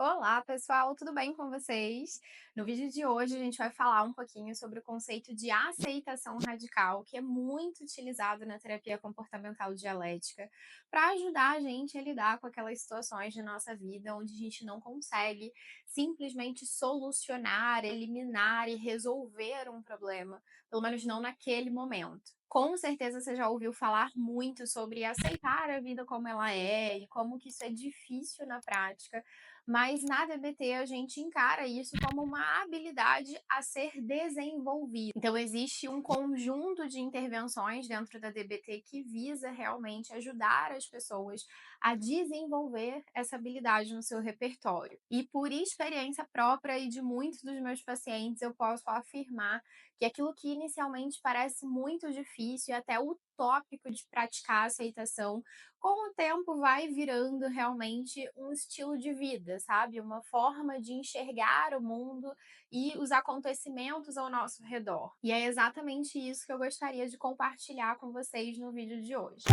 Olá, pessoal, tudo bem com vocês? No vídeo de hoje a gente vai falar um pouquinho sobre o conceito de aceitação radical, que é muito utilizado na terapia comportamental dialética, para ajudar a gente a lidar com aquelas situações de nossa vida onde a gente não consegue simplesmente solucionar, eliminar e resolver um problema, pelo menos não naquele momento. Com certeza você já ouviu falar muito sobre aceitar a vida como ela é e como que isso é difícil na prática, mas na DBT a gente encara isso como uma habilidade a ser desenvolvida. Então existe um conjunto de intervenções dentro da DBT que visa realmente ajudar as pessoas a desenvolver essa habilidade no seu repertório. E por experiência própria e de muitos dos meus pacientes, eu posso afirmar que aquilo que inicialmente parece muito difícil e até utópico de praticar a aceitação, com o tempo vai virando realmente um estilo de vida, sabe? Uma forma de enxergar o mundo e os acontecimentos ao nosso redor. E é exatamente isso que eu gostaria de compartilhar com vocês no vídeo de hoje.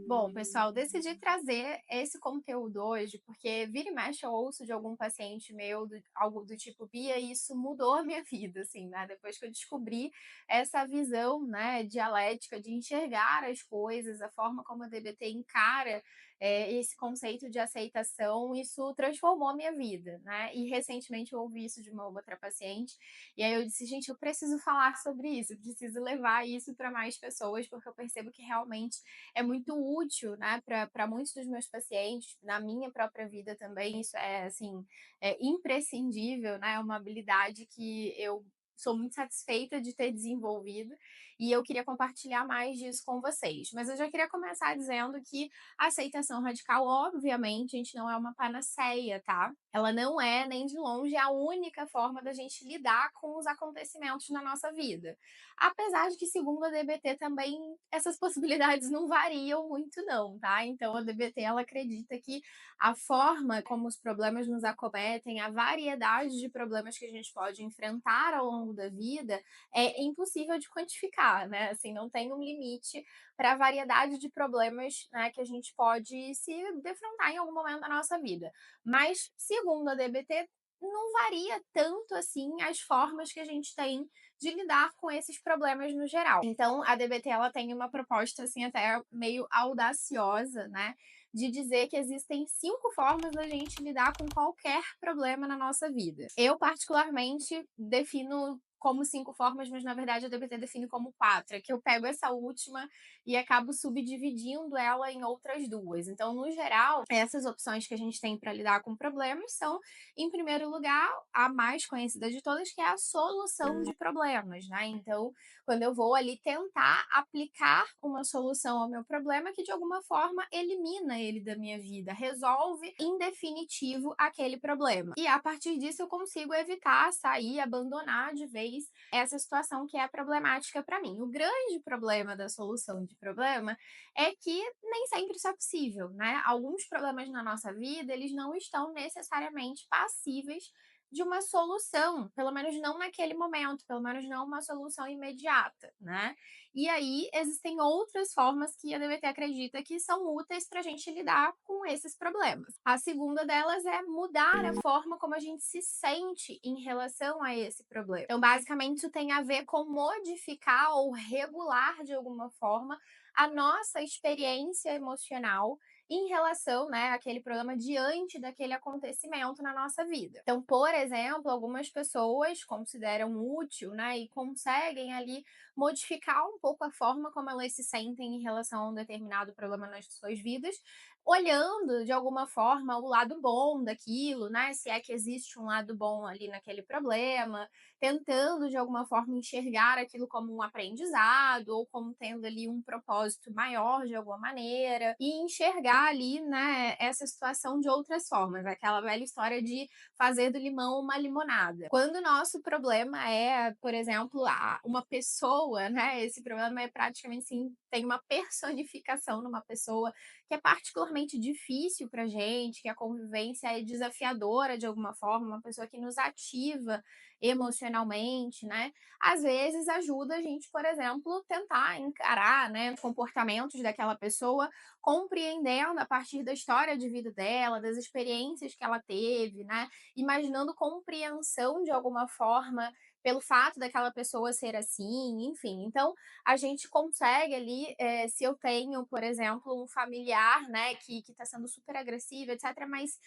Bom, pessoal, decidi trazer esse conteúdo hoje, porque vira e mexe eu ouço de algum paciente meu algo do tipo: "Bia, isso mudou a minha vida", assim, né, depois que eu descobri essa visão, né, dialética de enxergar as coisas, a forma como a DBT encara, esse conceito de aceitação, isso transformou a minha vida, né. E recentemente eu ouvi isso de uma outra paciente, e aí eu disse: "Gente, eu preciso falar sobre isso, eu preciso levar isso para mais pessoas, porque eu percebo que realmente é muito útil, né, para muitos dos meus pacientes, na minha própria vida também, isso é, assim, é imprescindível, né, é uma habilidade que eu sou muito satisfeita de ter desenvolvido, e eu queria compartilhar mais disso com vocês. Mas eu já queria começar dizendo que a aceitação radical, obviamente, a gente não é uma panaceia, tá? Ela não é, nem de longe, a única forma da gente lidar com os acontecimentos na nossa vida. Apesar de que, segundo a DBT, também essas possibilidades não variam muito não, tá? Então a DBT ela acredita que a forma como os problemas nos acometem, a variedade de problemas que a gente pode enfrentar ao longo da vida é impossível de quantificar, né? Assim, não tem um limite para a variedade de problemas, né, que a gente pode se defrontar em algum momento da nossa vida. Mas, segundo a DBT, não varia tanto assim as formas que a gente tem de lidar com esses problemas no geral. Então, a DBT ela tem uma proposta assim até meio audaciosa, né, de dizer que existem 5 formas da gente lidar com qualquer problema na nossa vida. Eu particularmente defino como 5 formas, mas na verdade a DBT define como 4, é que eu pego essa última e acabo subdividindo ela em outras 2. Então, no geral, essas opções que a gente tem para lidar com problemas são, em primeiro lugar, a mais conhecida de todas, que é a solução de problemas, né? Então, quando eu vou ali tentar aplicar uma solução ao meu problema que de alguma forma elimina ele da minha vida, resolve em definitivo aquele problema. E a partir disso eu consigo evitar, sair, abandonar de vez essa situação que é problemática para mim. O grande problema da solução de problema é que nem sempre isso é possível, né? Alguns problemas na nossa vida, eles não estão necessariamente passíveis de uma solução, pelo menos não naquele momento, pelo menos não uma solução imediata, né? E aí existem outras formas que a DBT acredita que são úteis para a gente lidar com esses problemas. A segunda delas é mudar a forma como a gente se sente em relação a esse problema. Então, basicamente, isso tem a ver com modificar ou regular de alguma forma a nossa experiência emocional em relação, né, àquele problema diante daquele acontecimento na nossa vida. Então, por exemplo, algumas pessoas consideram útil, né, e conseguem ali modificar um pouco a forma como elas se sentem em relação a um determinado problema nas suas vidas, olhando de alguma forma o lado bom daquilo, né, se é que existe um lado bom ali naquele problema, tentando de alguma forma enxergar aquilo como um aprendizado ou como tendo ali um propósito maior de alguma maneira e enxergar ali, né, essa situação de outras formas, aquela velha história de fazer do limão uma limonada. Quando o nosso problema é, por exemplo, uma pessoa, né, esse problema é praticamente assim, tem uma personificação numa pessoa que é particularmente difícil pra gente, que a convivência é desafiadora de alguma forma, uma pessoa que nos ativa emocionalmente emocionalmente, né, às vezes ajuda a gente, por exemplo, tentar encarar, né, os comportamentos daquela pessoa, compreendendo a partir da história de vida dela, das experiências que ela teve, né, imaginando compreensão de alguma forma pelo fato daquela pessoa ser assim, enfim. Então, a gente consegue ali, se eu tenho, por exemplo, um familiar, né, que tá sendo super agressivo, etc, mas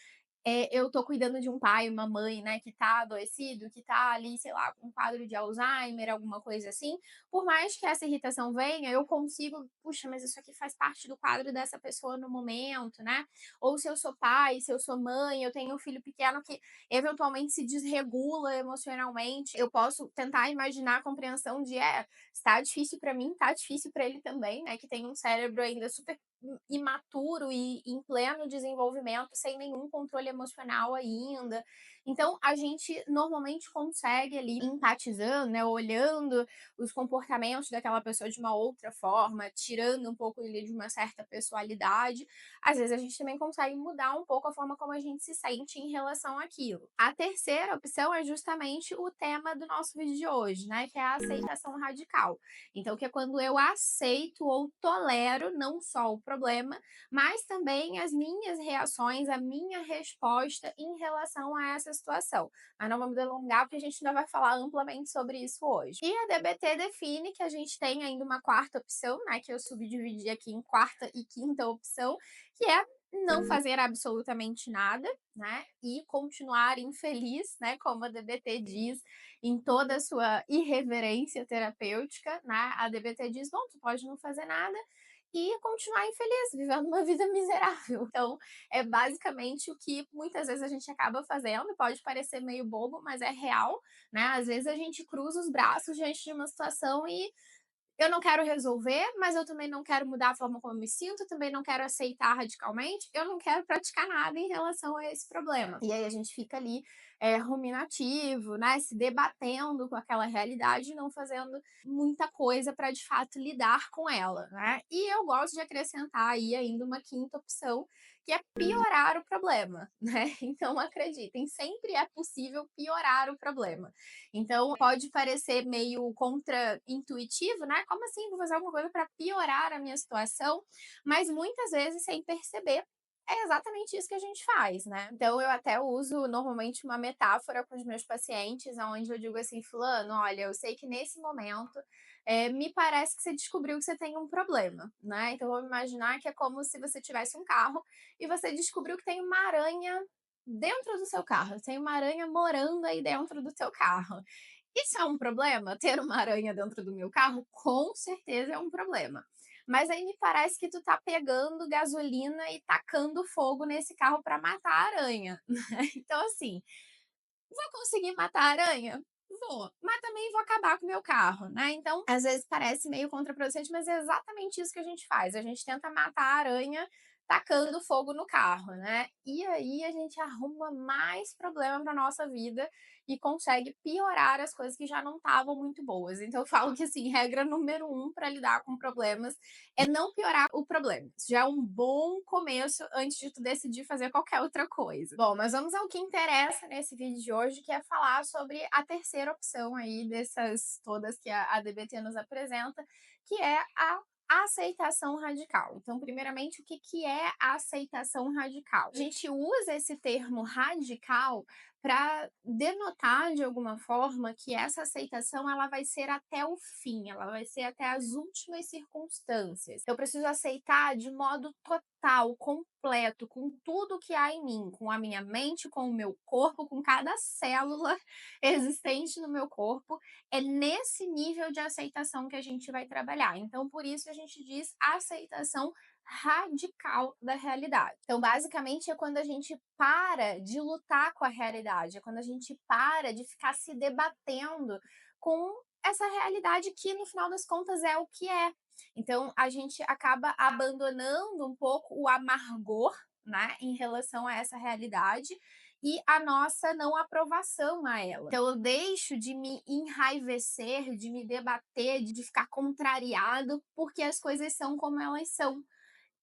eu tô cuidando de um pai, uma mãe, né, que tá adoecido, que tá ali, sei lá, com um quadro de Alzheimer, alguma coisa assim, por mais que essa irritação venha, eu consigo, puxa, mas isso aqui faz parte do quadro dessa pessoa no momento, né? Ou se eu sou pai, se eu sou mãe, eu tenho um filho pequeno que eventualmente se desregula emocionalmente, eu posso tentar imaginar a compreensão de, está difícil pra mim, tá difícil pra ele também, né, que tem um cérebro ainda super imaturo e em pleno desenvolvimento, sem nenhum controle emocional ainda. Então, a gente normalmente consegue ali empatizando, né, olhando os comportamentos daquela pessoa de uma outra forma, tirando um pouco ele de uma certa pessoalidade. Às vezes a gente também consegue mudar um pouco a forma como a gente se sente em relação àquilo. A terceira opção é justamente o tema do nosso vídeo de hoje, né, que é a aceitação radical. Então, que é quando eu aceito ou tolero não só o problema, mas também as minhas reações, a minha resposta em relação a essa situação. Mas não vamos delongar, porque a gente ainda vai falar amplamente sobre isso hoje. E a DBT define que a gente tem ainda uma quarta opção, né, que eu subdividi aqui em quarta e quinta opção, que é não fazer absolutamente nada, né, e continuar infeliz, né, como a DBT diz, em toda a sua irreverência terapêutica, né? A DBT diz: bom, tu pode não fazer nada e continuar infeliz, vivendo uma vida miserável. Então, é basicamente o que muitas vezes a gente acaba fazendo, pode parecer meio bobo, mas é real, né? Às vezes a gente cruza os braços diante de uma situação e eu não quero resolver, mas eu também não quero mudar a forma como eu me sinto, também não quero aceitar radicalmente, eu não quero praticar nada em relação a esse problema. E aí a gente fica ali ruminativo, né, se debatendo com aquela realidade e não fazendo muita coisa para de fato lidar com ela, né? E eu gosto de acrescentar aí ainda uma quinta opção, que é piorar o problema, né? Então acreditem, sempre é possível piorar o problema. Então pode parecer meio contra-intuitivo, né? Como assim? Vou fazer alguma coisa para piorar a minha situação? Mas muitas vezes, sem perceber, é exatamente isso que a gente faz, né? Então eu até uso normalmente uma metáfora com os meus pacientes, onde eu digo assim, fulano, olha, eu sei que nesse momento me parece que você descobriu que você tem um problema, né? Então vamos imaginar que é como se você tivesse um carro e você descobriu que tem uma aranha dentro do seu carro, tem uma aranha morando aí dentro do seu carro. Isso é um problema? Ter uma aranha dentro do meu carro? Com certeza é um problema. Mas aí me parece que tu tá pegando gasolina e tacando fogo nesse carro para matar a aranha, né? Então, assim, vou conseguir matar a aranha? Vou, mas também vou acabar com o meu carro, né? Então, às vezes parece meio contraproducente, mas é exatamente isso que a gente faz. A gente tenta matar a aranha tacando fogo no carro, né? E aí a gente arruma mais problema para nossa vida e consegue piorar as coisas que já não estavam muito boas. Então, eu falo que assim, regra número um para lidar com problemas é não piorar o problema. Isso já é um bom começo antes de tu decidir fazer qualquer outra coisa. Bom, mas vamos ao que interessa nesse vídeo de hoje, que é falar sobre a terceira opção aí dessas todas que a DBT nos apresenta, que é a aceitação radical. Então, primeiramente, o que que é a aceitação radical? A gente usa esse termo radical para denotar de alguma forma que essa aceitação ela vai ser até o fim, ela vai ser até as últimas circunstâncias. Eu preciso aceitar de modo total, completo, com tudo que há em mim, com a minha mente, com o meu corpo, com cada célula existente no meu corpo. É nesse nível de aceitação que a gente vai trabalhar. Então, por isso a gente diz aceitação radical da realidade. Então, basicamente, é quando a gente para de lutar com a realidade, é quando a gente para de ficar se debatendo com essa realidade que, no final das contas, é o que é. Então, a gente acaba abandonando um pouco o amargor, né, em relação a essa realidade e a nossa não aprovação a ela. Então, eu deixo de me enraivecer, de me debater, de ficar contrariado, porque as coisas são como elas são.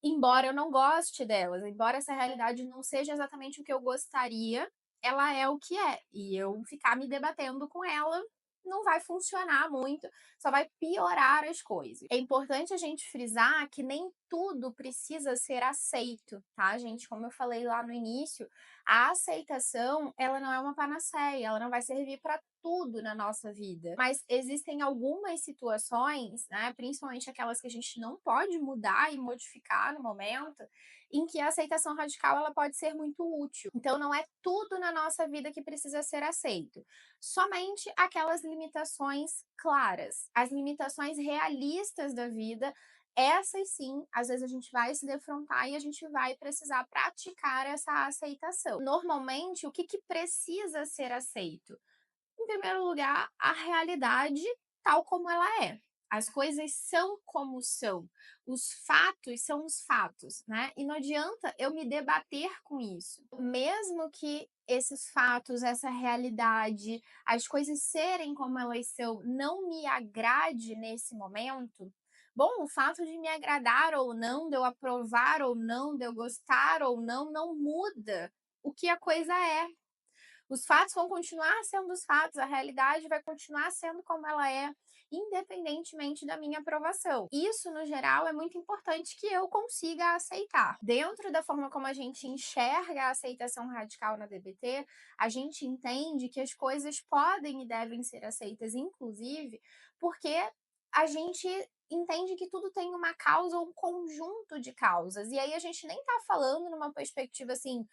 Embora eu não goste delas, embora essa realidade não seja exatamente o que eu gostaria, ela é o que é, e eu ficar me debatendo com ela não vai funcionar muito, só vai piorar as coisas. É importante a gente frisar que nem tudo precisa ser aceito, tá, gente? Como eu falei lá no início, a aceitação, ela não é uma panaceia, ela não vai servir para tudo na nossa vida. Mas existem algumas situações, né, principalmente aquelas que a gente não pode mudar e modificar no momento, em que a aceitação radical ela pode ser muito útil. Então não é tudo na nossa vida que precisa ser aceito. Somente aquelas limitações claras, as limitações realistas da vida, essas sim, às vezes a gente vai se defrontar e a gente vai precisar praticar essa aceitação. Normalmente, o que, que precisa ser aceito? Em primeiro lugar, a realidade tal como ela é. As coisas são como são. Os fatos são os fatos, né? E não adianta eu me debater com isso. Mesmo que esses fatos, essa realidade, as coisas serem como elas são, não me agrade nesse momento, bom, o fato de me agradar ou não, de eu aprovar ou não, de eu gostar ou não, não muda o que a coisa é. Os fatos vão continuar sendo os fatos, a realidade vai continuar sendo como ela é, independentemente da minha aprovação. Isso, no geral, é muito importante que eu consiga aceitar. Dentro da forma como a gente enxerga a aceitação radical na DBT, a gente entende que as coisas podem e devem ser aceitas, inclusive, porque a gente entende que tudo tem uma causa ou um conjunto de causas. E aí a gente nem tá falando numa perspectiva assim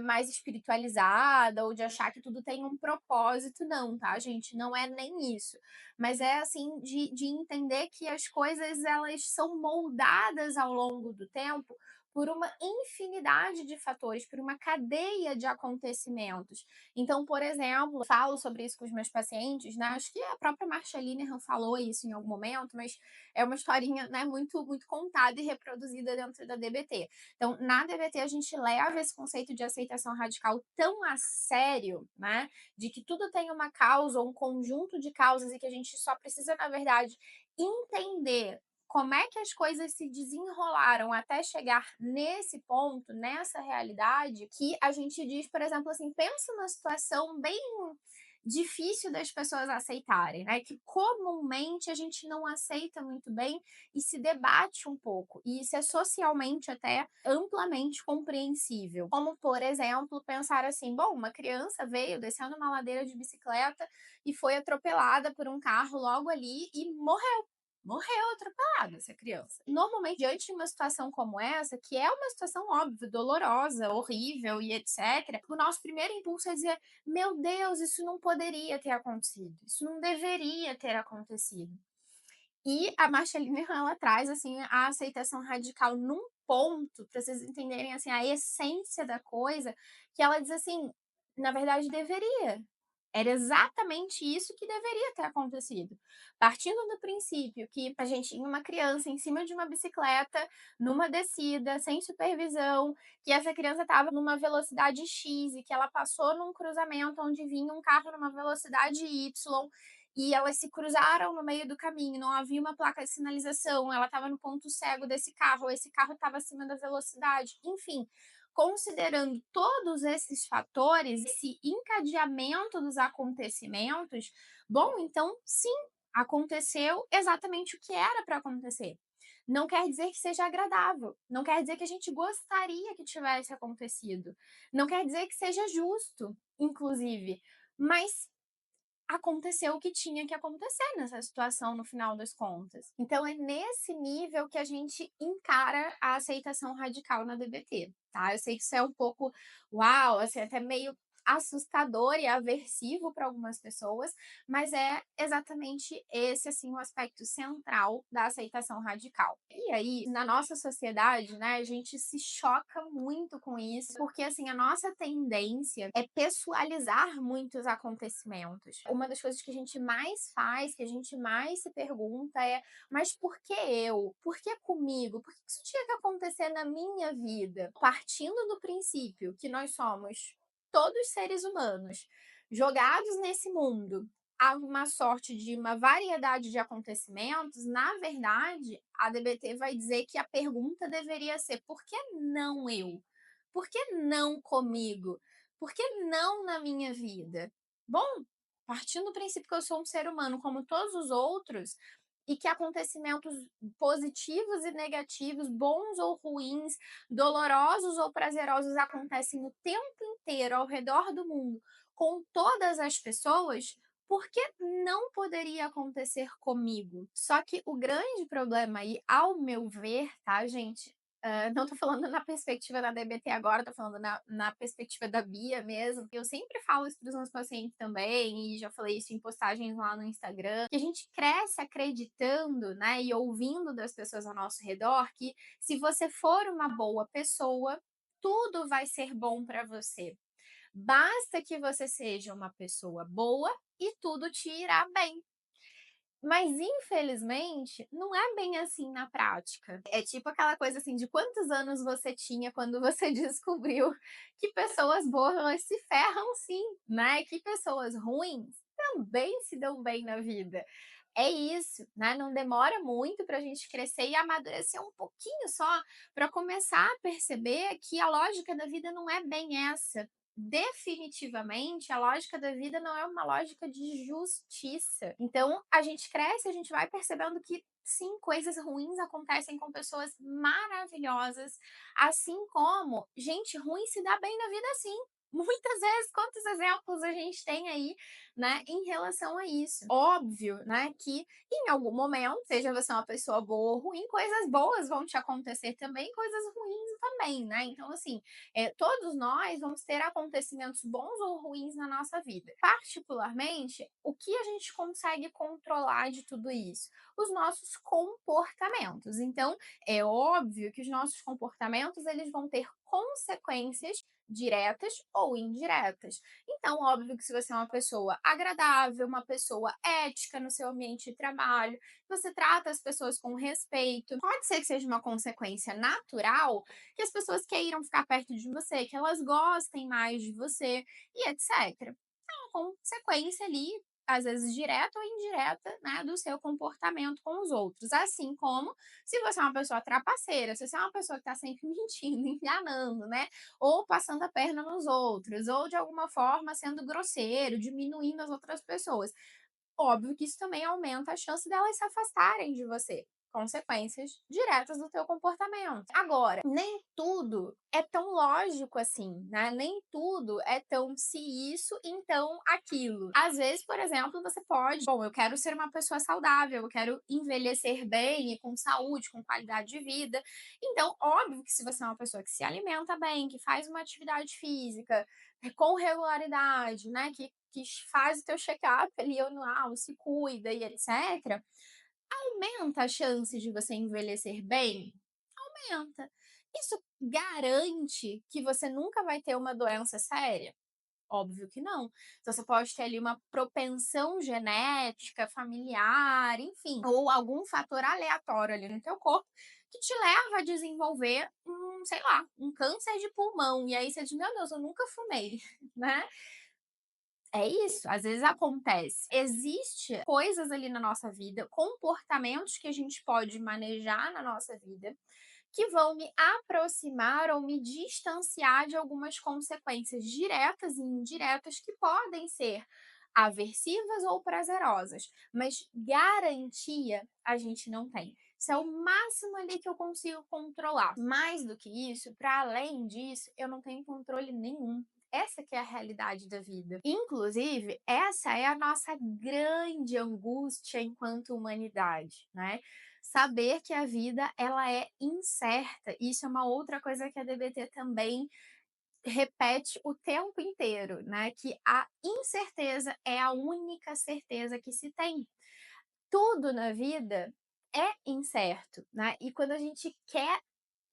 mais espiritualizada ou de achar que tudo tem um propósito, não, tá, gente? Não é nem isso. Mas é assim de entender que as coisas elas são moldadas ao longo do tempo por uma infinidade de fatores, por uma cadeia de acontecimentos. Então, por exemplo, falo sobre isso com os meus pacientes, né? Acho que a própria Marsha Linehan falou isso em algum momento, mas é uma historinha, né, muito contada e reproduzida dentro da DBT. Então, na DBT, a gente leva esse conceito de aceitação radical tão a sério, né? De que tudo tem uma causa, um conjunto de causas, e que a gente só precisa, na verdade, entender como é que as coisas se desenrolaram até chegar nesse ponto, nessa realidade, que a gente diz, por exemplo, assim, pensa numa situação bem difícil das pessoas aceitarem, né? Que comumente a gente não aceita muito bem e se debate um pouco. E isso é socialmente até amplamente compreensível. Como, por exemplo, pensar assim: bom, uma criança veio descendo uma ladeira de bicicleta e foi atropelada por um carro logo ali e morreu. Morreu atropelada essa criança. Normalmente, diante de uma situação como essa, que é uma situação óbvia, dolorosa, horrível e etc., o nosso primeiro impulso é dizer: meu Deus, isso não poderia ter acontecido, isso não deveria ter acontecido. E a Marsha Linehan, ela traz assim a aceitação radical num ponto, para vocês entenderem assim a essência da coisa, que ela diz assim: na verdade deveria. Era exatamente isso que deveria ter acontecido. Partindo do princípio que a gente tinha uma criança em cima de uma bicicleta, numa descida, sem supervisão, que essa criança estava numa velocidade X e que ela passou num cruzamento onde vinha um carro numa velocidade Y e elas se cruzaram no meio do caminho, não havia uma placa de sinalização, ela estava no ponto cego desse carro, esse carro estava acima da velocidade, enfim, considerando todos esses fatores, esse encadeamento dos acontecimentos, bom, então sim, aconteceu exatamente o que era para acontecer. Não quer dizer que seja agradável, não quer dizer que a gente gostaria que tivesse acontecido, não quer dizer que seja justo, inclusive, mas aconteceu o que tinha que acontecer nessa situação no final das contas. Então é nesse nível que a gente encara a aceitação radical na DBT, tá? Eu sei que isso é um pouco, uau, assim, até meio assustador e aversivo para algumas pessoas, mas é exatamente esse assim o aspecto central da aceitação radical. E aí, na nossa sociedade, né, a gente se choca muito com isso, porque assim, a nossa tendência é pessoalizar muitos acontecimentos. Uma das coisas que a gente mais faz, que a gente mais se pergunta é: mas por que eu? Por que comigo? Por que isso tinha que acontecer na minha vida? Partindo do princípio que nós somos todos seres humanos jogados nesse mundo há uma sorte de uma variedade de acontecimentos, na verdade, a DBT vai dizer que a pergunta deveria ser: por que não eu? Por que não comigo? Por que não na minha vida? Bom, partindo do princípio que eu sou um ser humano como todos os outros, e que acontecimentos positivos e negativos, bons ou ruins, dolorosos ou prazerosos acontecem o tempo inteiro ao redor do mundo com todas as pessoas, por que não poderia acontecer comigo? Só que o grande problema aí, ao meu ver, tá, gente? Não tô falando na perspectiva da DBT agora, tô falando na perspectiva da Bia mesmo. Eu sempre falo isso para os meus pacientes também, e já falei isso em postagens lá no Instagram, que a gente cresce acreditando, né, e ouvindo das pessoas ao nosso redor que se você for uma boa pessoa, tudo vai ser bom para você. Basta que você seja uma pessoa boa e tudo te irá bem. Mas infelizmente, não é bem assim na prática. É tipo aquela coisa assim de quantos anos você tinha quando você descobriu que pessoas boas elas se ferram sim, né? Que pessoas ruins também se dão bem na vida. É isso, né? Não demora muito para a gente crescer e amadurecer um pouquinho só para começar a perceber que a lógica da vida não é bem essa. Definitivamente, a lógica da vida não é uma lógica de justiça. Então, a gente cresce, a gente vai percebendo que sim, coisas ruins acontecem com pessoas maravilhosas, assim como gente ruim se dá bem na vida sim. Muitas vezes, quantos exemplos a gente tem aí, né, em relação a isso? Óbvio, né, que em algum momento, seja você uma pessoa boa ou ruim, coisas boas vão te acontecer também, coisas ruins também, né? Então, assim, todos nós vamos ter acontecimentos bons ou ruins na nossa vida. Particularmente, o que a gente consegue controlar de tudo isso? Os nossos comportamentos. Então, é óbvio que os nossos comportamentos eles vão ter consequências diretas ou indiretas. Então, óbvio que se você é uma pessoa agradável, uma pessoa ética no seu ambiente de trabalho, você trata as pessoas com respeito, pode ser que seja uma consequência natural que as pessoas queiram ficar perto de você, que elas gostem mais de você e etc. É uma consequência ali, às vezes direta ou indireta, né, do seu comportamento com os outros. Assim como se você é uma pessoa trapaceira, se você é uma pessoa que está sempre mentindo, enganando, né, ou passando a perna nos outros, ou de alguma forma sendo grosseiro, diminuindo as outras pessoas. Óbvio que isso também aumenta a chance delas se afastarem de você. Consequências diretas do teu comportamento. Agora, nem tudo é tão lógico assim, né? Nem tudo é tão se isso, então aquilo. Às vezes, por exemplo, você pode, bom, eu quero ser uma pessoa saudável, eu quero envelhecer bem e com saúde, com qualidade de vida. Então, óbvio que se você é uma pessoa que se alimenta bem, que faz uma atividade física com regularidade, né? Que faz o teu check-up ali anual, se cuida e etc., aumenta a chance de você envelhecer bem? Aumenta. Isso garante que você nunca vai ter uma doença séria? Óbvio que não. Então você pode ter ali uma propensão genética, familiar, enfim, ou algum fator aleatório ali no teu corpo que te leva a desenvolver sei lá, um câncer de pulmão. E aí você diz: "Meu Deus, eu nunca fumei", né? É isso, às vezes acontece. Existe coisas ali na nossa vida, comportamentos que a gente pode manejar na nossa vida, que vão me aproximar ou me distanciar de algumas consequências diretas e indiretas que podem ser aversivas ou prazerosas, mas garantia a gente não tem. Isso é o máximo ali que eu consigo controlar. Mais do que isso, para além disso, eu não tenho controle nenhum. Essa que é a realidade da vida. Inclusive, essa é a nossa grande angústia enquanto humanidade, né? Saber que a vida ela é incerta. Isso é uma outra coisa que a DBT também repete o tempo inteiro, né? Que a incerteza é a única certeza que se tem. Tudo na vida é incerto, né? E quando a gente quer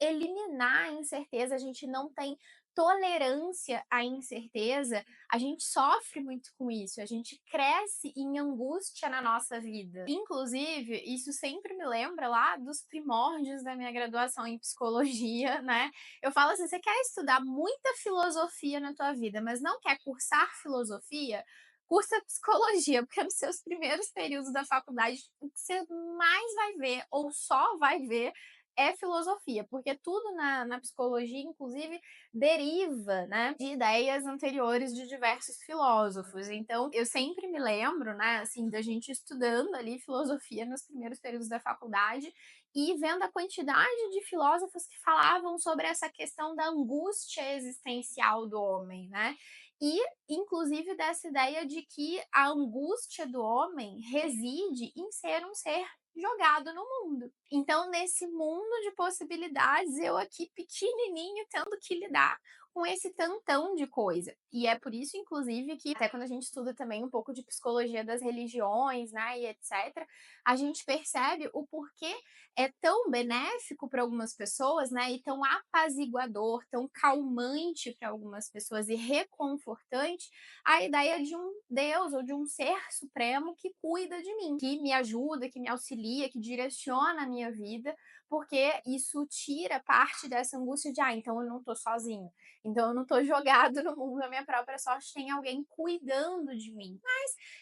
eliminar a incerteza, a gente não tem tolerância à incerteza, a gente sofre muito com isso, a gente cresce em angústia na nossa vida. Inclusive, isso sempre me lembra lá dos primórdios da minha graduação em psicologia, né? Eu falo assim: você quer estudar muita filosofia na tua vida, mas não quer cursar filosofia? Cursa psicologia, porque nos seus primeiros períodos da faculdade, o que você mais vai ver, ou só vai ver, é filosofia, porque tudo na psicologia, inclusive, deriva, né, de ideias anteriores de diversos filósofos. Então, eu sempre me lembro, né, assim, da gente estudando ali filosofia nos primeiros períodos da faculdade e vendo a quantidade de filósofos que falavam sobre essa questão da angústia existencial do homem, né? E, inclusive, dessa ideia de que a angústia do homem reside em ser um ser jogado no mundo. Então, nesse mundo de possibilidades, eu aqui pequenininho tendo que lidar com esse tantão de coisa. E é por isso, inclusive, que até quando a gente estuda também um pouco de psicologia das religiões, né, e etc, a gente percebe o porquê é tão benéfico para algumas pessoas, né, e tão apaziguador, tão calmante para algumas pessoas e reconfortante a ideia de um Deus ou de um ser supremo que cuida de mim, que me ajuda, que me auxilia, que direciona a minha vida, porque isso tira parte dessa angústia de, então eu não tô sozinho, então eu não tô jogado no mundo à minha própria sorte, tem alguém cuidando de mim.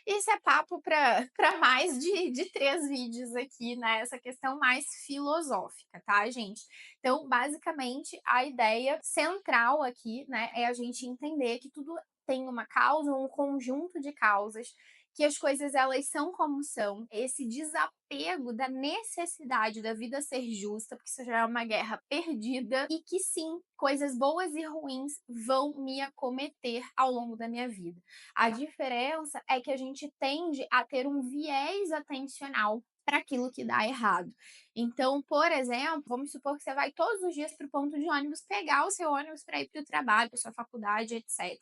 Isso é papo para mais de 3 vídeos aqui, né, essa questão mais filosófica, tá, gente? Então, basicamente, a ideia central aqui, né, é a gente entender que tudo tem uma causa, um conjunto de causas, que as coisas elas são como são, esse desapego da necessidade da vida ser justa, porque isso já é uma guerra perdida, e que sim, coisas boas e ruins vão me acometer ao longo da minha vida. A diferença é que a gente tende a ter um viés atencional para aquilo que dá errado. Então, por exemplo, vamos supor que você vai todos os dias para o ponto de ônibus pegar o seu ônibus para ir para o trabalho, para sua faculdade, etc.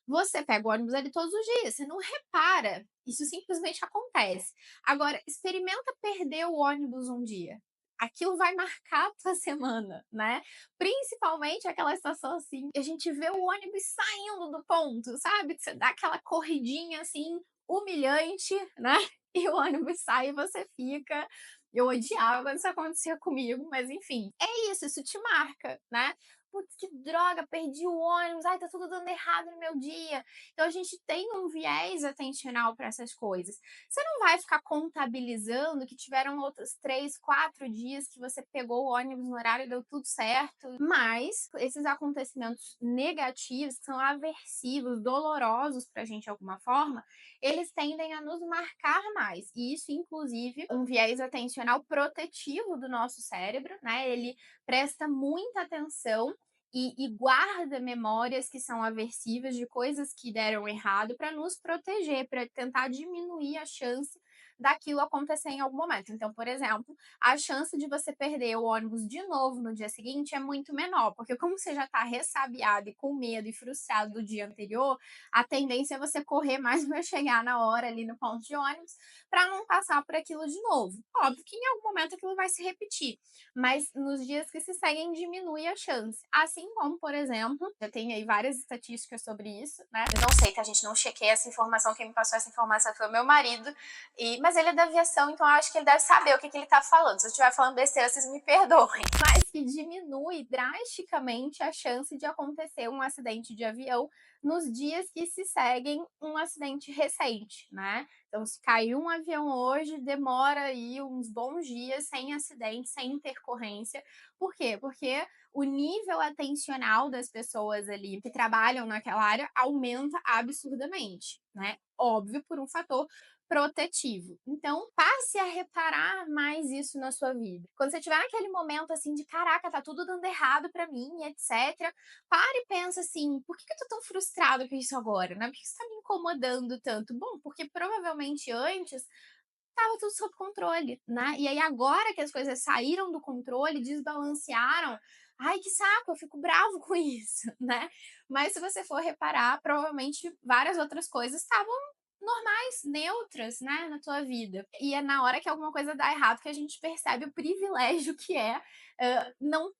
Você pega o ônibus ali todos os dias, você não repara, isso simplesmente acontece. Agora, experimenta perder o ônibus um dia. Aquilo vai marcar a tua semana, né? Principalmente aquela situação assim, que a gente vê o ônibus saindo do ponto, sabe? Que você dá aquela corridinha assim, humilhante, né? E o ônibus sai e você fica. Eu odiava quando isso acontecia comigo, mas enfim, é isso te marca, né? Putz, que droga, perdi o ônibus, tá tudo dando errado no meu dia. Então a gente tem um viés atencional para essas coisas. Você não vai ficar contabilizando que tiveram outros 3, 4 dias que você pegou o ônibus no horário e deu tudo certo. Mas esses acontecimentos negativos, que são aversivos, dolorosos pra gente de alguma forma, eles tendem a nos marcar mais. E isso, inclusive, um viés atencional protetivo do nosso cérebro, né? Ele presta muita atenção e guarda memórias que são aversivas de coisas que deram errado para nos proteger, para tentar diminuir a chance daquilo acontecer em algum momento. Então, por exemplo, a chance de você perder o ônibus de novo no dia seguinte é muito menor, porque como você já está ressabiado e com medo e frustrado do dia anterior, a tendência é você correr mais para chegar na hora ali no ponto de ônibus para não passar por aquilo de novo. Óbvio que em algum momento aquilo vai se repetir, mas nos dias que se seguem diminui a chance. Assim como, por exemplo, já tem aí várias estatísticas sobre isso, né? Eu não sei, tá, gente? Não chequei essa informação, quem me passou essa informação foi o meu marido, mas ele é da aviação, então eu acho que ele deve saber o que ele tá falando. Se eu estiver falando besteira, vocês me perdoem. Mas que diminui drasticamente a chance de acontecer um acidente de avião nos dias que se seguem um acidente recente, né? Então, se caiu um avião hoje, demora aí uns bons dias sem acidente, sem intercorrência. Por quê? Porque o nível atencional das pessoas ali que trabalham naquela área aumenta absurdamente, né? Óbvio, por um fator protetivo. Então, passe a reparar mais isso na sua vida. Quando você tiver aquele momento assim de caraca, tá tudo dando errado para mim, etc. Para e pensa assim, por que eu tô tão frustrado com isso agora, né? Por que isso tá me incomodando tanto? Bom, porque provavelmente antes estava tudo sob controle, né? E aí agora que as coisas saíram do controle, desbalancearam, ai que saco, eu fico bravo com isso, né? Mas se você for reparar, provavelmente várias outras coisas estavam normais, neutras, né, na tua vida. E é na hora que alguma coisa dá errado que a gente percebe o privilégio que é não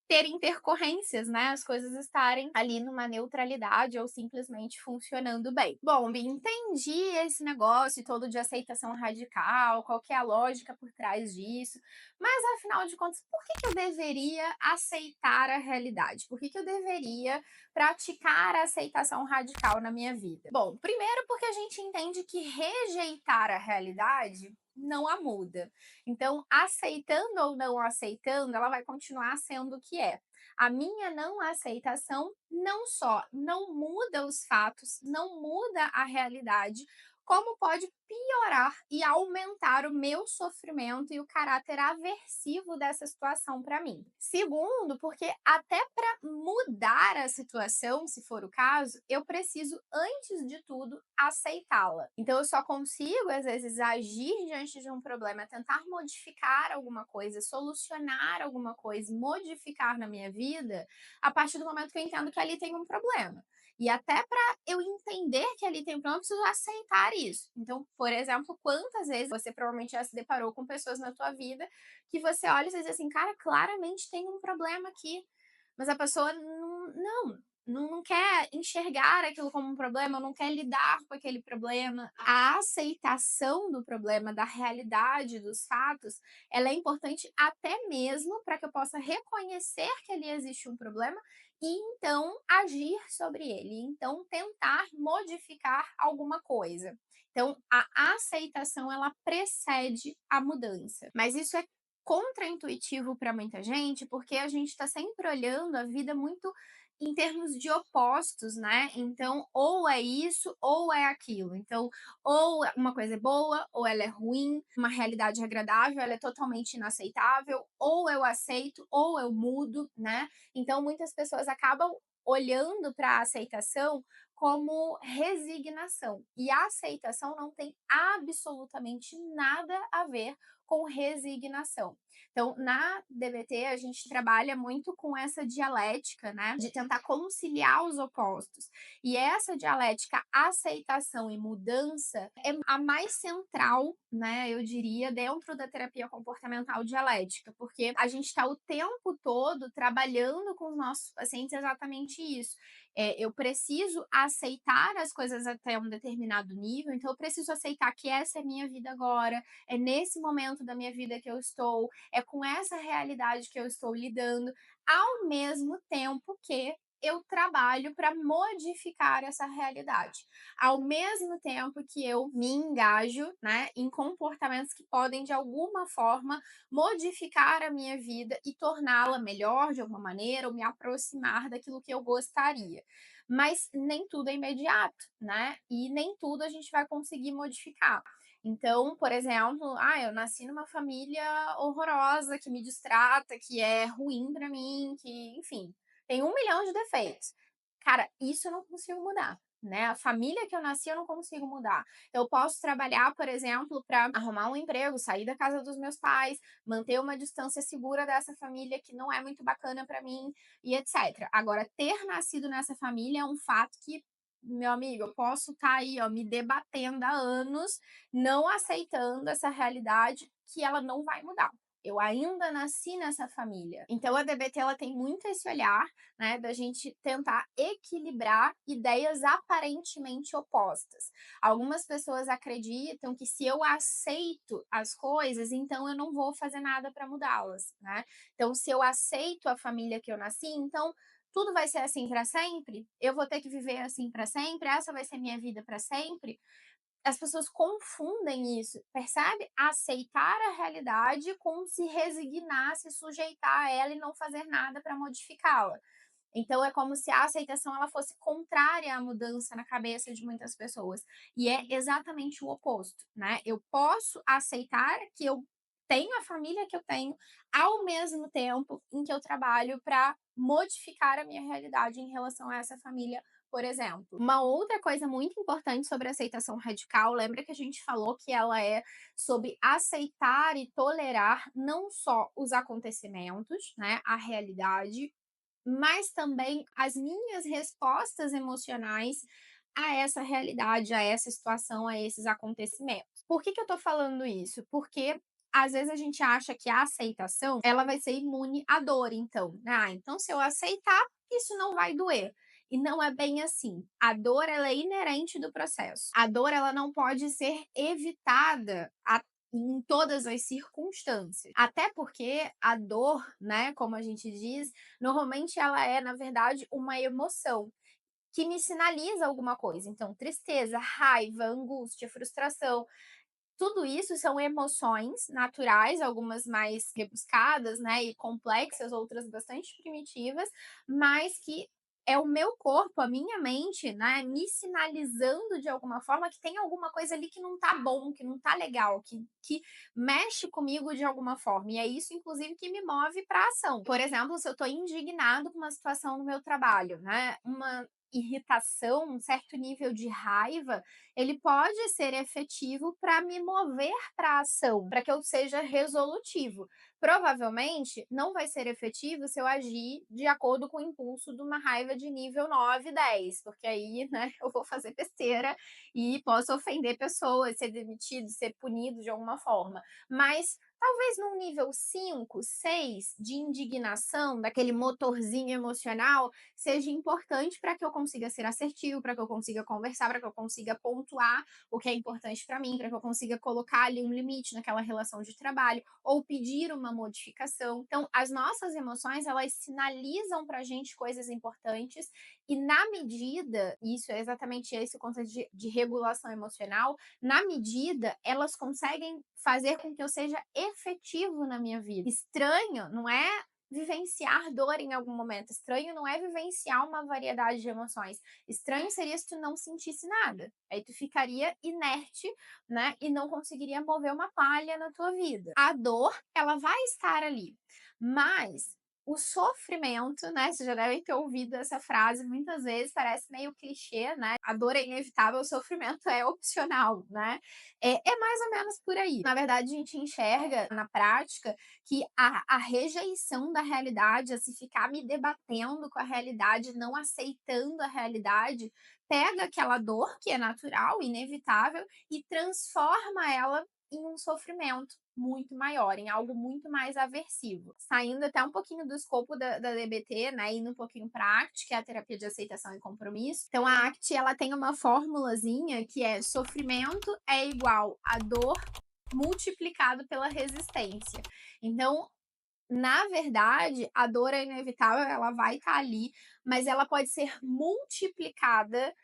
ter intercorrências, né? As coisas estarem ali numa neutralidade ou simplesmente funcionando bem. Bom, entendi esse negócio todo de aceitação radical, qual que é a lógica por trás disso, mas afinal de contas, por que eu deveria aceitar a realidade? Por que eu deveria praticar a aceitação radical na minha vida? Bom, primeiro porque a gente entende que rejeitar a realidade não a muda. Então, aceitando ou não aceitando, ela vai continuar sendo o que é. A minha não aceitação não só não muda os fatos, não muda a realidade, como pode piorar e aumentar o meu sofrimento e o caráter aversivo dessa situação para mim. Segundo, porque até para mudar a situação, se for o caso, eu preciso, antes de tudo, aceitá-la. Então, eu só consigo, às vezes, agir diante de um problema, tentar modificar alguma coisa, solucionar alguma coisa, modificar na minha vida, a partir do momento que eu entendo que ali tem um problema. E até para eu entender que ali tem um problema, eu preciso aceitar isso. Então, por exemplo, quantas vezes você provavelmente já se deparou com pessoas na tua vida que você olha e você diz assim, cara, claramente tem um problema aqui. Mas a pessoa não quer enxergar aquilo como um problema, não quer lidar com aquele problema. A aceitação do problema, da realidade, dos fatos, ela é importante até mesmo para que eu possa reconhecer que ali existe um problema e então agir sobre ele, então tentar modificar alguma coisa. Então, a aceitação ela precede a mudança. Mas isso é contraintuitivo para muita gente, porque a gente está sempre olhando a vida muito em termos de opostos, né? Então, ou é isso ou é aquilo. Então, ou uma coisa é boa, ou ela é ruim, uma realidade agradável, ela é totalmente inaceitável, ou eu aceito, ou eu mudo, né? Então, muitas pessoas acabam olhando para a aceitação como resignação. E a aceitação não tem absolutamente nada a ver com resignação. Então, na DBT, a gente trabalha muito com essa dialética, né, de tentar conciliar os opostos. E essa dialética aceitação e mudança é a mais central, né, eu diria, dentro da terapia comportamental dialética, porque a gente está o tempo todo trabalhando com os nossos pacientes exatamente isso. Eu preciso aceitar as coisas até um determinado nível, então eu preciso aceitar que essa é a minha vida agora, é nesse momento da minha vida que eu estou, é com essa realidade que eu estou lidando, ao mesmo tempo que eu trabalho para modificar essa realidade. Ao mesmo tempo que eu me engajo, né, em comportamentos que podem de alguma forma modificar a minha vida e torná-la melhor de alguma maneira ou me aproximar daquilo que eu gostaria. Mas nem tudo é imediato, né? E nem tudo a gente vai conseguir modificar. Então, por exemplo, eu nasci numa família horrorosa, que me distrata, que é ruim pra mim, que, enfim, tem 1 milhão de defeitos. Cara, isso eu não consigo mudar, né? A família que eu nasci eu não consigo mudar. Eu posso trabalhar, por exemplo, para arrumar um emprego, sair da casa dos meus pais, manter uma distância segura dessa família que não é muito bacana pra mim e etc. Agora, ter nascido nessa família é um fato que, meu amigo, eu posso estar aí, ó, me debatendo há anos, não aceitando essa realidade que ela não vai mudar. Eu ainda nasci nessa família. Então a DBT ela tem muito esse olhar, né, da gente tentar equilibrar ideias aparentemente opostas. Algumas pessoas acreditam que se eu aceito as coisas, então eu não vou fazer nada para mudá-las, né? Então se eu aceito a família que eu nasci, então tudo vai ser assim para sempre? Eu vou ter que viver assim para sempre? Essa vai ser minha vida para sempre? As pessoas confundem isso, percebe? Aceitar a realidade com se resignar, se sujeitar a ela e não fazer nada para modificá-la. Então é como se a aceitação ela fosse contrária à mudança na cabeça de muitas pessoas. E é exatamente o oposto, né? Eu posso aceitar que eu tenho a família que eu tenho, ao mesmo tempo em que eu trabalho para modificar a minha realidade em relação a essa família, por exemplo. Uma outra coisa muito importante sobre a aceitação radical, lembra que a gente falou que ela é sobre aceitar e tolerar não só os acontecimentos, né, a realidade, mas também as minhas respostas emocionais a essa realidade, a essa situação, a esses acontecimentos. Por que eu tô falando isso? Porque às vezes a gente acha que a aceitação, ela vai ser imune à dor, então, né? Então se eu aceitar, isso não vai doer. E não é bem assim. A dor ela é inerente do processo. A dor ela não pode ser evitada em todas as circunstâncias. Até porque a dor, né, como a gente diz, normalmente ela é, na verdade, uma emoção que me sinaliza alguma coisa. Então, tristeza, raiva, angústia, frustração. Tudo isso são emoções naturais, algumas mais rebuscadas, né, e complexas, outras bastante primitivas, mas que é o meu corpo, a minha mente, né, me sinalizando de alguma forma que tem alguma coisa ali que não tá bom, que não tá legal, que mexe comigo de alguma forma. E é isso, inclusive, que me move para ação. Por exemplo, se eu tô indignado com uma situação no meu trabalho, né, uma irritação, um certo nível de raiva, ele pode ser efetivo para me mover para ação, para que eu seja resolutivo. Provavelmente não vai ser efetivo se eu agir de acordo com o impulso de uma raiva de nível 9, 10, porque aí, né, eu vou fazer besteira e posso ofender pessoas, ser demitido, ser punido de alguma forma. Mas talvez num nível 5, 6 de indignação, daquele motorzinho emocional, seja importante para que eu consiga ser assertivo, para que eu consiga conversar, para que eu consiga pontuar o que é importante para mim, para que eu consiga colocar ali um limite naquela relação de trabalho ou pedir uma modificação. Então, as nossas emoções, elas sinalizam para a gente coisas importantes e na medida, isso é exatamente esse o conceito de regulação emocional, na medida, elas conseguem fazer com que eu seja efetivo na minha vida. Estranho, não é vivenciar dor em algum momento. Estranho não é vivenciar uma variedade de emoções. Estranho seria se tu não sentisse nada. Aí tu ficaria inerte, né? E não conseguiria mover uma palha na tua vida. A dor, ela vai estar ali. Mas o sofrimento, né? Vocês já devem ter ouvido essa frase muitas vezes, parece meio clichê, né? A dor é inevitável, o sofrimento é opcional, né? É mais ou menos por aí. Na verdade, a gente enxerga na prática que a rejeição da realidade, a se ficar me debatendo com a realidade, não aceitando a realidade, pega aquela dor que é natural, inevitável, e transforma ela em um sofrimento muito maior, em algo muito mais aversivo. Saindo até um pouquinho do escopo da DBT, né, indo um pouquinho para a ACT, que é a terapia de aceitação e compromisso. Então, a ACT, ela tem uma formulazinha que é: sofrimento é igual a dor multiplicado pela resistência. Então, na verdade, a dor é inevitável, ela vai estar ali, mas ela pode ser multiplicada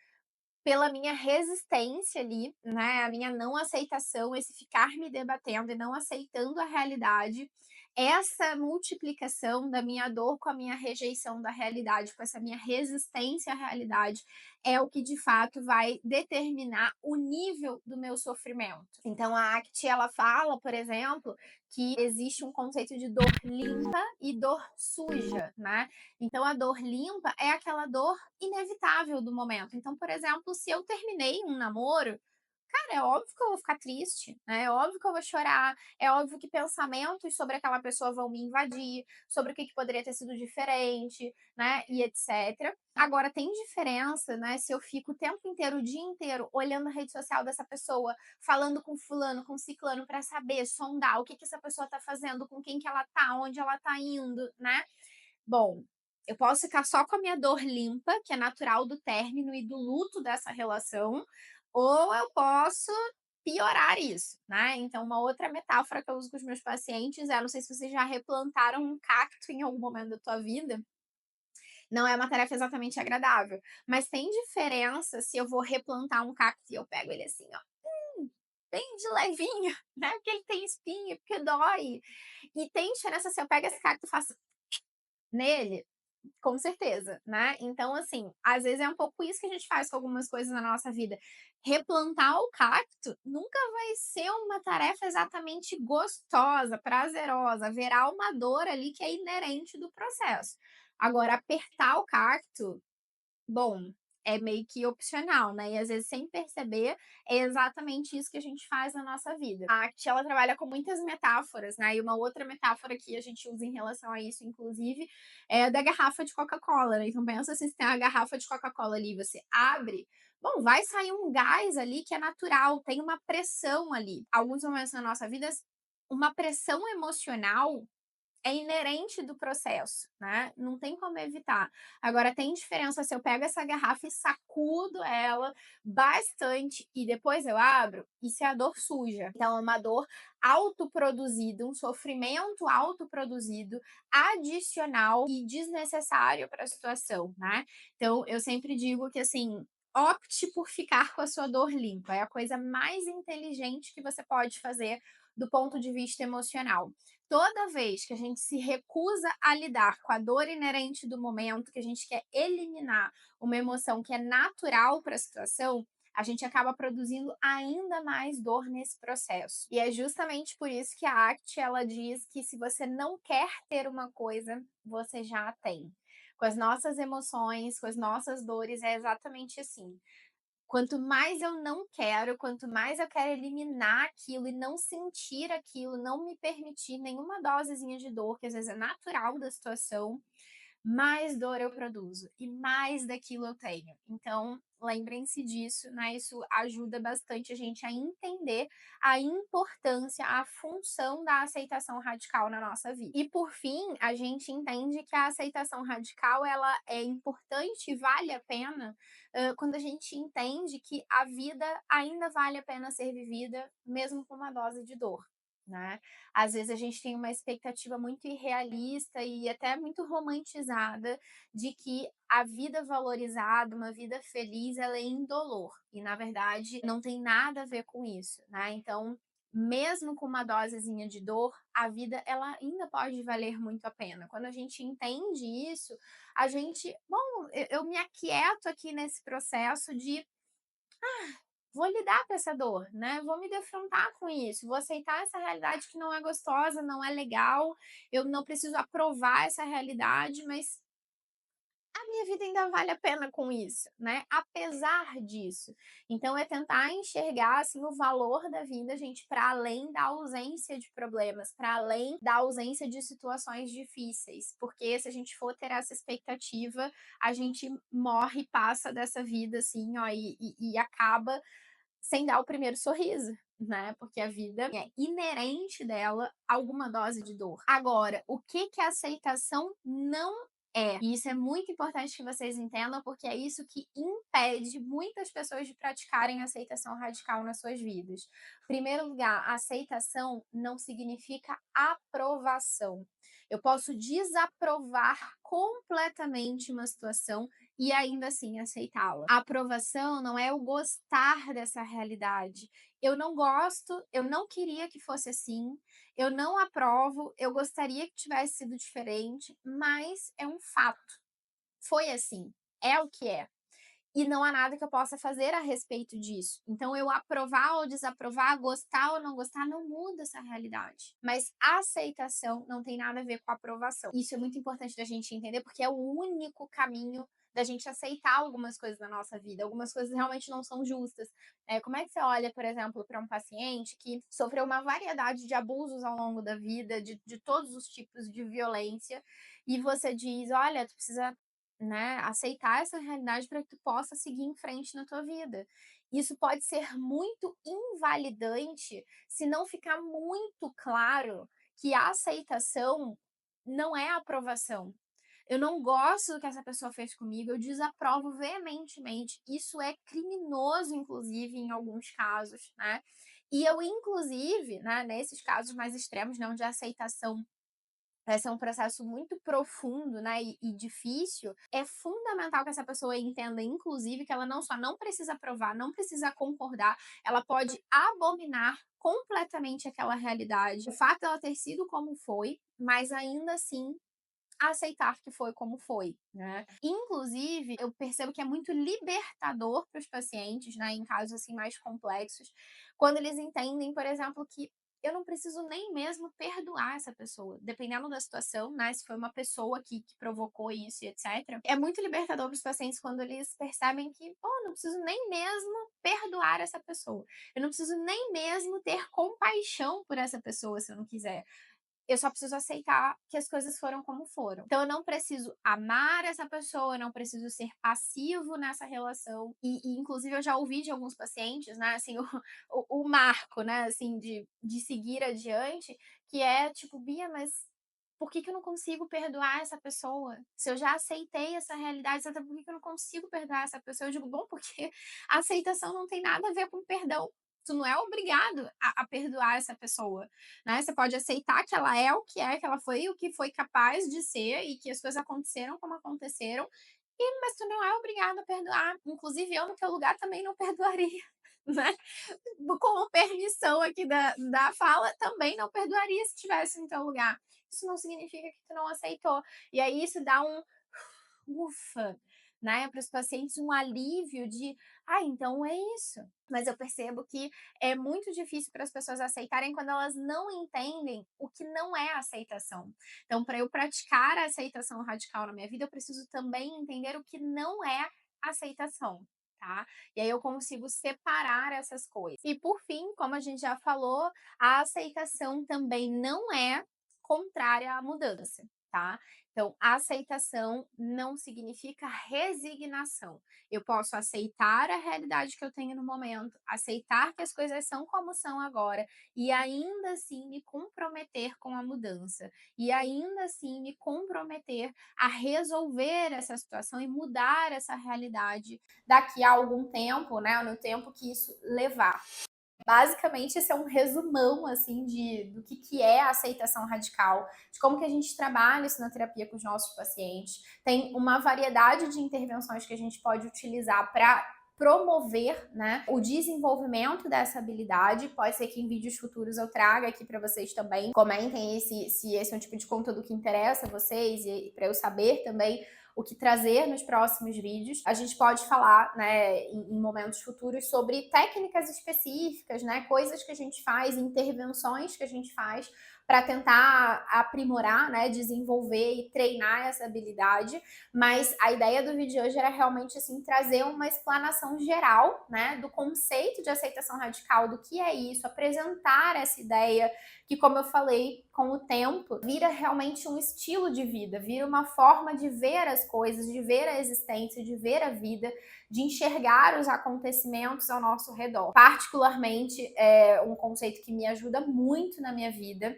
pela minha resistência ali, né, a minha não aceitação, esse ficar me debatendo e não aceitando a realidade, essa multiplicação da minha dor com a minha rejeição da realidade, com essa minha resistência à realidade, é o que de fato vai determinar o nível do meu sofrimento. Então a ACT, ela fala, por exemplo, que existe um conceito de dor limpa e dor suja, né? Então a dor limpa é aquela dor inevitável do momento. Então, por exemplo, se eu terminei um namoro, cara, é óbvio que eu vou ficar triste, né? É óbvio que eu vou chorar, é óbvio que pensamentos sobre aquela pessoa vão me invadir, sobre o que poderia ter sido diferente, né? E etc. Agora, tem diferença, né? Se eu fico o tempo inteiro, o dia inteiro, olhando a rede social dessa pessoa, falando com fulano, com ciclano, para saber, sondar o que essa pessoa tá fazendo, com quem que ela tá, onde ela tá indo, né? Bom, eu posso ficar só com a minha dor limpa, que é natural do término e do luto dessa relação, ou eu posso piorar isso, né? Então, uma outra metáfora que eu uso com os meus pacientes é, não sei se vocês já replantaram um cacto em algum momento da tua vida, não é uma tarefa exatamente agradável, mas tem diferença se eu vou replantar um cacto e eu pego ele assim, ó, bem de levinho, né? Porque ele tem espinho, porque dói. E tem diferença se eu pego esse cacto e faço nele, com certeza, né. Então, assim, às vezes é um pouco isso que a gente faz com algumas coisas na nossa vida. Replantar o cacto nunca vai ser uma tarefa exatamente gostosa, prazerosa, haverá uma dor ali que é inerente do processo. Agora apertar o cacto, bom, é meio que opcional, né, e às vezes sem perceber, é exatamente isso que a gente faz na nossa vida. A arte, ela trabalha com muitas metáforas, né, e uma outra metáfora que a gente usa em relação a isso, inclusive, é a da garrafa de Coca-Cola, né, então pensa assim, se tem a garrafa de Coca-Cola ali, você abre, bom, vai sair um gás ali que é natural, tem uma pressão ali. Alguns momentos na nossa vida, uma pressão emocional é inerente do processo, né, não tem como evitar. Agora tem diferença se eu pego essa garrafa e sacudo ela bastante e depois eu abro, isso é a dor suja. Então é uma dor autoproduzida, um sofrimento autoproduzido, adicional e desnecessário para a situação, né. Então eu sempre digo que, assim, opte por ficar com a sua dor limpa. É a coisa mais inteligente que você pode fazer do ponto de vista emocional. Toda vez que a gente se recusa a lidar com a dor inerente do momento, que a gente quer eliminar uma emoção que é natural para a situação, a gente acaba produzindo ainda mais dor nesse processo. E é justamente por isso que a ACT ela diz que se você não quer ter uma coisa, você já a tem. Com as nossas emoções, com as nossas dores, é exatamente assim. Quanto mais eu não quero, quanto mais eu quero eliminar aquilo e não sentir aquilo, não me permitir nenhuma dosezinha de dor, que às vezes é natural da situação, mais dor eu produzo e mais daquilo eu tenho. Então, lembrem-se disso, né? Isso ajuda bastante a gente a entender a importância, a função da aceitação radical na nossa vida. E por fim, a gente entende que a aceitação radical ela é importante e vale a pena quando a gente entende que a vida ainda vale a pena ser vivida, mesmo com uma dose de dor. Né? Às vezes a gente tem uma expectativa muito irrealista e até muito romantizada de que a vida valorizada, uma vida feliz, ela é indolor. E na verdade não tem nada a ver com isso, né? Então, mesmo com uma dosezinha de dor, a vida ela ainda pode valer muito a pena. Quando a gente entende isso, a gente, bom, eu me aquieto aqui nesse processo de vou lidar com essa dor, né? Vou me defrontar com isso, vou aceitar essa realidade que não é gostosa, não é legal. Eu não preciso aprovar essa realidade, mas a minha vida ainda vale a pena com isso, né? Apesar disso. Então é tentar enxergar assim o valor da vida, gente, para além da ausência de problemas, para além da ausência de situações difíceis, porque se a gente for ter essa expectativa, a gente morre e passa dessa vida assim, ó, e acaba sem dar o primeiro sorriso, né? Porque a vida é inerente dela alguma dose de dor. Agora, o que que a aceitação não é? E isso é muito importante que vocês entendam, porque é isso que impede muitas pessoas de praticarem aceitação radical nas suas vidas. Em primeiro lugar, aceitação não significa aprovação. Eu posso desaprovar completamente uma situação e ainda assim aceitá-la. A aprovação não é o gostar dessa realidade. Eu não gosto, eu não queria que fosse assim, eu não aprovo, eu gostaria que tivesse sido diferente, mas é um fato. Foi assim, é o que é. E não há nada que eu possa fazer a respeito disso. Então, eu aprovar ou desaprovar, gostar ou não gostar, não muda essa realidade. Mas a aceitação não tem nada a ver com a aprovação. Isso é muito importante da gente entender, porque é o único caminho da gente aceitar algumas coisas na nossa vida. Algumas coisas realmente não são justas. Como é que você olha, por exemplo, para um paciente que sofreu uma variedade de abusos ao longo da vida, de todos os tipos de violência, e você diz: olha, tu precisa, né, aceitar essa realidade para que tu possa seguir em frente na tua vida. Isso pode ser muito invalidante se não ficar muito claro que a aceitação não é a aprovação. Eu não gosto do que essa pessoa fez comigo, eu desaprovo veementemente. Isso é criminoso, inclusive, em alguns casos, né? E eu, inclusive, né, nesses casos mais extremos, né, onde a aceitação vai ser um processo muito profundo, né, e difícil, é fundamental que essa pessoa entenda, inclusive, que ela não só não precisa aprovar, não precisa concordar, ela pode abominar completamente aquela realidade, o fato dela ter sido como foi, mas ainda assim aceitar que foi como foi, né. Inclusive, eu percebo que é muito libertador para os pacientes, né, em casos, assim, mais complexos, quando eles entendem, por exemplo, que eu não preciso nem mesmo perdoar essa pessoa, dependendo da situação, né, se foi uma pessoa que provocou isso e etcétera. É muito libertador para os pacientes quando eles percebem que: "Pô, não preciso nem mesmo perdoar essa pessoa, eu não preciso nem mesmo ter compaixão por essa pessoa se eu não quiser. Eu só preciso aceitar que as coisas foram como foram. Então eu não preciso amar essa pessoa, eu não preciso ser passivo nessa relação. E inclusive eu já ouvi de alguns pacientes, né, assim, o marco, né, assim, de seguir adiante, que é tipo: "Bia, mas por que que eu não consigo perdoar essa pessoa? Se eu já aceitei essa realidade, até por que que eu não consigo perdoar essa pessoa?" Eu digo: "Bom, porque a aceitação não tem nada a ver com perdão. Tu não é obrigado a perdoar essa pessoa, né? Você pode aceitar que ela é o que é, que ela foi o que foi capaz de ser e que as coisas aconteceram como aconteceram Mas tu não é obrigado a perdoar, inclusive eu no teu lugar também não perdoaria, né, com permissão aqui da fala, também não perdoaria se estivesse no teu lugar. Isso não significa que tu não aceitou. E aí isso dá um ufa, né, para os pacientes, um alívio de: "Ah, então é isso". Mas eu percebo que é muito difícil para as pessoas aceitarem quando elas não entendem o que não é aceitação. Então, para eu praticar a aceitação radical na minha vida, eu preciso também entender o que não é aceitação, tá? E aí eu consigo separar essas coisas. E por fim, como a gente já falou, a aceitação também não é contrária à mudança, tá? Então, aceitação não significa resignação. Eu posso aceitar a realidade que eu tenho no momento, aceitar que as coisas são como são agora e ainda assim me comprometer com a mudança e ainda assim me comprometer a resolver essa situação e mudar essa realidade daqui a algum tempo, né, no tempo que isso levar. Basicamente, esse é um resumão, assim, do que é a aceitação radical, de como que a gente trabalha isso na terapia com os nossos pacientes. Tem uma variedade de intervenções que a gente pode utilizar para promover, né, o desenvolvimento dessa habilidade. Pode ser que em vídeos futuros eu traga aqui para vocês também. Comentem se esse é um tipo de conteúdo que interessa a vocês e para eu saber também o que trazer nos próximos vídeos. A gente pode falar, né, em momentos futuros sobre técnicas específicas, né, coisas que a gente faz, intervenções que a gente faz para tentar aprimorar, né, desenvolver e treinar essa habilidade. Mas a ideia do vídeo de hoje era realmente assim trazer uma explanação geral, né, do conceito de aceitação radical, do que é isso, apresentar essa ideia que, como eu falei, com o tempo, vira realmente um estilo de vida, vira uma forma de ver as coisas, de ver a existência, de ver a vida, de enxergar os acontecimentos ao nosso redor. Particularmente, é um conceito que me ajuda muito na minha vida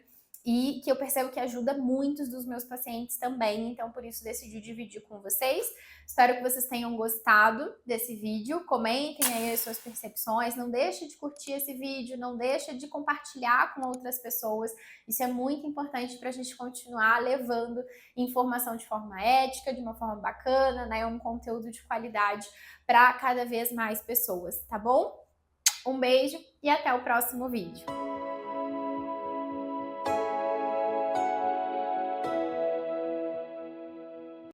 e que eu percebo que ajuda muitos dos meus pacientes também, então por isso decidi dividir com vocês. Espero que vocês tenham gostado desse vídeo, comentem aí as suas percepções, não deixe de curtir esse vídeo, não deixe de compartilhar com outras pessoas, isso é muito importante para a gente continuar levando informação de forma ética, de uma forma bacana, né, um conteúdo de qualidade para cada vez mais pessoas, tá bom? Um beijo e até o próximo vídeo.